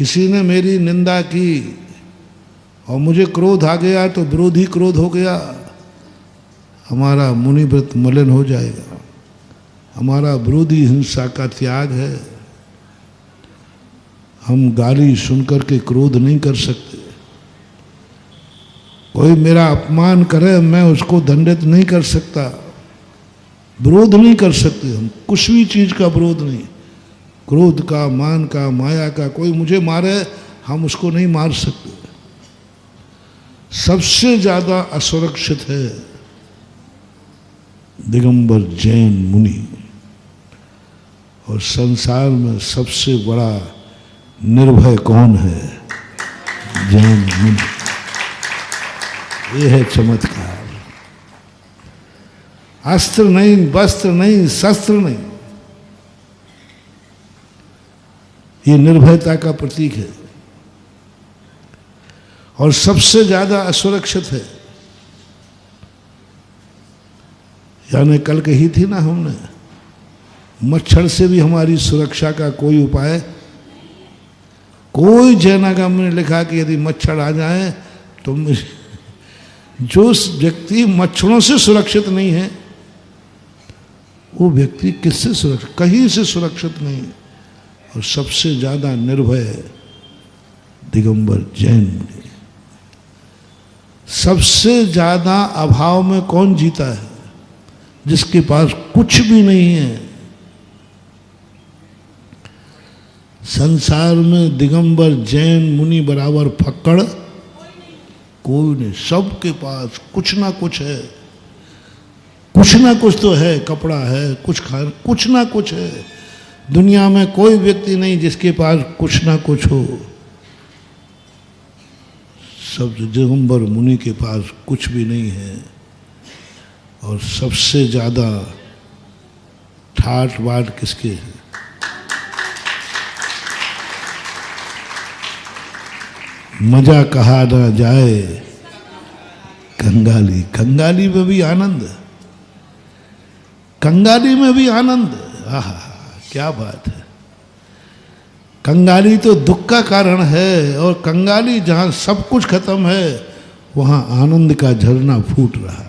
किसी ने मेरी निंदा की और मुझे क्रोध आ गया तो विरोधी क्रोध हो गया, हमारा मुनिव्रत मलिन हो जाएगा। हमारा विरोधी हिंसा का त्याग है। हम गाली सुनकर के क्रोध नहीं कर सकते। कोई मेरा अपमान करे मैं उसको दंडित नहीं कर सकता, विरोध नहीं कर सकते। हम कुछ भी चीज का विरोध नहीं, क्रोध का, मान का, माया का। कोई मुझे मारे हम उसको नहीं मार सकते। सबसे ज्यादा असुरक्षित है दिगंबर जैन मुनि, और संसार में सबसे बड़ा निर्भय कौन है? जैन मुनि। ये है चमत्कार। अस्त्र नहीं, वस्त्र नहीं, शस्त्र नहीं, ये निर्भयता का प्रतीक है और सबसे ज्यादा असुरक्षित है। यानी कल कही थी ना हमने, मच्छर से भी हमारी सुरक्षा का कोई उपाय। कोई जैनागम ने लिखा कि यदि मच्छर आ जाए तो जो व्यक्ति मच्छरों से सुरक्षित नहीं है वो व्यक्ति किससे सुरक्षित? कहीं से सुरक्षित नहीं। और सबसे ज्यादा निर्भय है दिगंबर जैन मुनि। सबसे ज्यादा अभाव में कौन जीता है? जिसके पास कुछ भी नहीं है। संसार में दिगंबर जैन मुनि बराबर फक्कड़ कोई नहीं। सबके पास कुछ ना कुछ है, कुछ ना कुछ तो है। कपड़ा है, कुछ खा, कुछ ना कुछ है। दुनिया में कोई व्यक्ति नहीं जिसके पास कुछ ना कुछ हो। सब दिगंबर मुनि के पास कुछ भी नहीं है। और सबसे ज्यादा ठाट बाट किसके है? मजा कहा ना जाए कंगाली। कंगाली में भी आनंद, कंगाली में भी आनंद। आहा, क्या बात है। कंगाली तो दुख का कारण है, और कंगाली जहां सब कुछ खत्म है वहां आनंद का झरना फूट रहा है।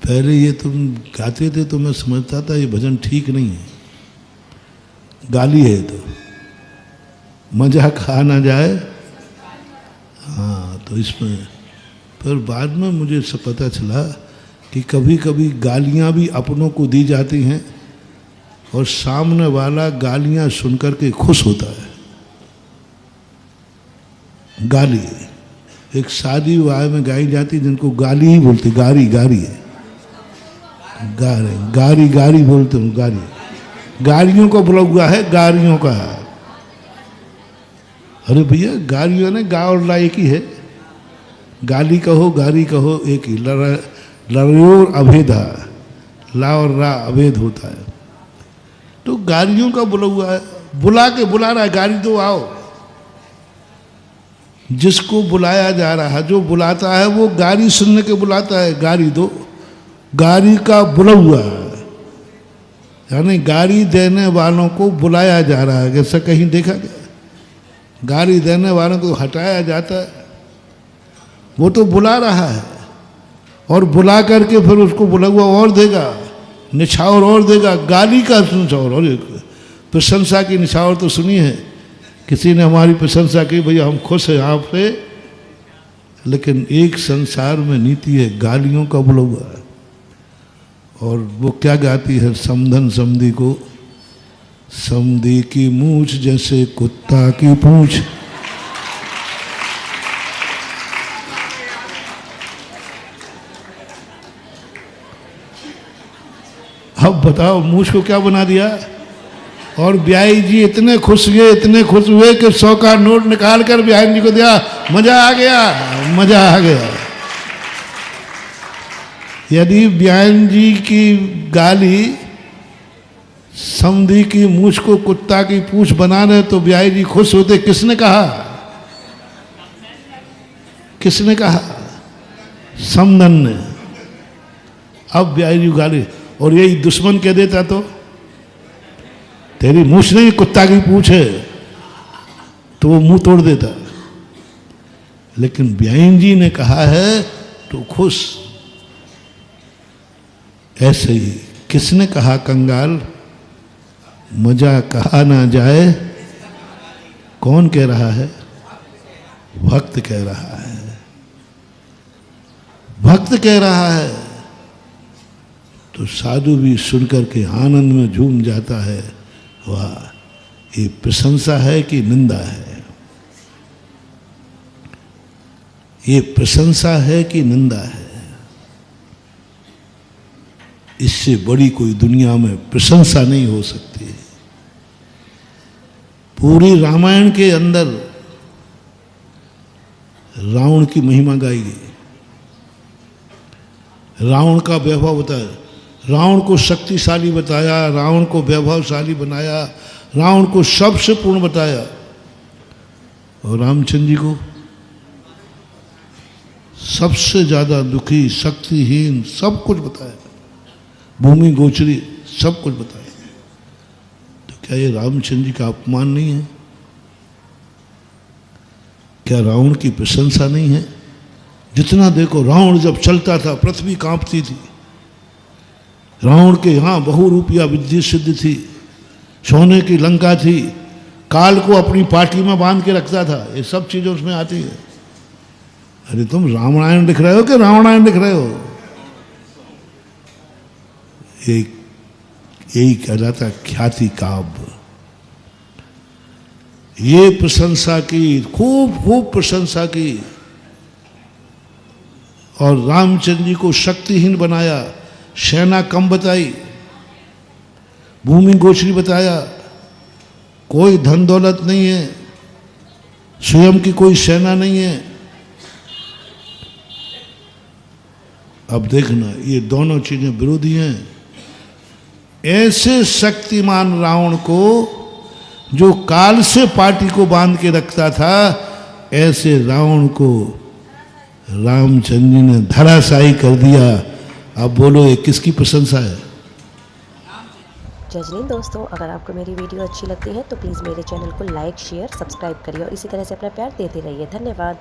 पहले ये तुम गाते थे तो मैं समझता था ये भजन ठीक नहीं है, गाली है। तो मजा खा ना जाए, हाँ। तो इसमें फिर बाद में मुझे सब पता चला कि कभी कभी गालियां भी अपनों को दी जाती हैं और सामने वाला गालियां सुनकर के खुश होता है। गाली एक शादी विवाह में गाई जाती, जिनको गाली ही बोलते, गारी गारी है, गारी गारी बोलते हूँ। गारी गाड़ियों को बुला हुआ है, गाड़ियों का। अरे भैया गाड़ियों ने गा और ला एक ही है। गाली कहो गारी कहो एक ही। लड़ोर अभेदा, ला और रा अभेद होता है। तो गाड़ियों का बुला हुआ है, बुला के बुला रहा है, गाड़ी दो आओ। जिसको बुलाया जा रहा है, जो बुलाता है वो गाड़ी सुनने के बुलाता है, गाड़ी दो। गाड़ी का बुला हुआ है, यानी गाड़ी देने वालों को बुलाया जा रहा है। ऐसा कहीं देखा गया? गाड़ी देने वालों को हटाया जाता है? वो तो बुला रहा है, और बुला करके फिर उसको बुला हुआ और देगा, निछावर और देगा। गाली का निछावर और प्रशंसा की निछावर तो सुनी है। किसी ने हमारी प्रशंसा की, भैया हम खुश हैं आपसे, लेकिन एक संसार में नीति है गालियों का बुला हुआ है। और वो क्या गाती है समधन समधी को? समधी की मूछ जैसे कुत्ता की पूंछ। अब बताओ मूछ को क्या बना दिया? और ब्याई जी इतने खुश हुए, इतने खुश हुए कि 100 का नोट निकाल कर ब्याई जी को दिया। मजा आ गया, मजा आ गया। यदि ब्यान जी की गाली समधी की मूछ को कुत्ता की पूंछ बना रहे तो ब्याई जी खुश होते। किसने कहा? किसने कहा? समधन ने। अब ब्याई जी गाली, और यही दुश्मन कह देता तो तेरी मूछ नहीं कुत्ता की पूछ है, तो वो मुंह तोड़ देता। लेकिन ब्याइन जी ने कहा है तो खुश। ऐसे ही किसने कहा कंगाल, मजा कहा ना जाए, कौन कह रहा है? भक्त कह रहा है, भक्त कह रहा है। तो साधु भी सुनकर के आनंद में झूम जाता है। वाह, ये प्रशंसा है कि निंदा है? ये प्रशंसा है कि निंदा है? इससे बड़ी कोई दुनिया में प्रशंसा नहीं हो सकती। पूरी रामायण के अंदर रावण की महिमा गाई गई, रावण का वैभव बताया, रावण को शक्तिशाली बताया, रावण को वैभवशाली बनाया, रावण को सबसे पूर्ण बताया, और रामचंद्र जी को सबसे ज्यादा दुखी, शक्तिहीन, सब कुछ बताया, भूमि गोचरी, सब कुछ बताया। तो क्या ये रामचंद्र जी का अपमान नहीं है? क्या रावण की प्रशंसा नहीं है? जितना देखो, रावण जब चलता था पृथ्वी कांपती थी। रावण के यहाँ बहुरूपिया विद्या सिद्ध थी, सोने की लंका थी, काल को अपनी पार्टी में बांध के रखता था। ये सब चीजें उसमें आती है। अरे तुम रामायण लिख रहे हो कि रावणायण लिख रहे हो? यही कहलाता ख्याति काव्य। ये प्रशंसा की, खूब खूब प्रशंसा की, और रामचंद्र जी को शक्तिहीन बनाया, सेना कम बताई, भूमि गोचरी बताया, कोई धन दौलत नहीं है, स्वयं की कोई सेना नहीं है। अब देखना, ये दोनों चीजें विरोधी हैं। ऐसे शक्तिमान रावण को, जो काल से पार्टी को बांध के रखता था, ऐसे रावण को रामचंद्र जी ने धराशायी कर दिया। अब बोलो, ये किसकी प्रशंसा है? जजनीन दोस्तों, अगर आपको मेरी वीडियो अच्छी लगती है तो प्लीज़ मेरे चैनल को लाइक, शेयर, सब्सक्राइब करिए और इसी तरह से अपना प्यार देते रहिए। धन्यवाद।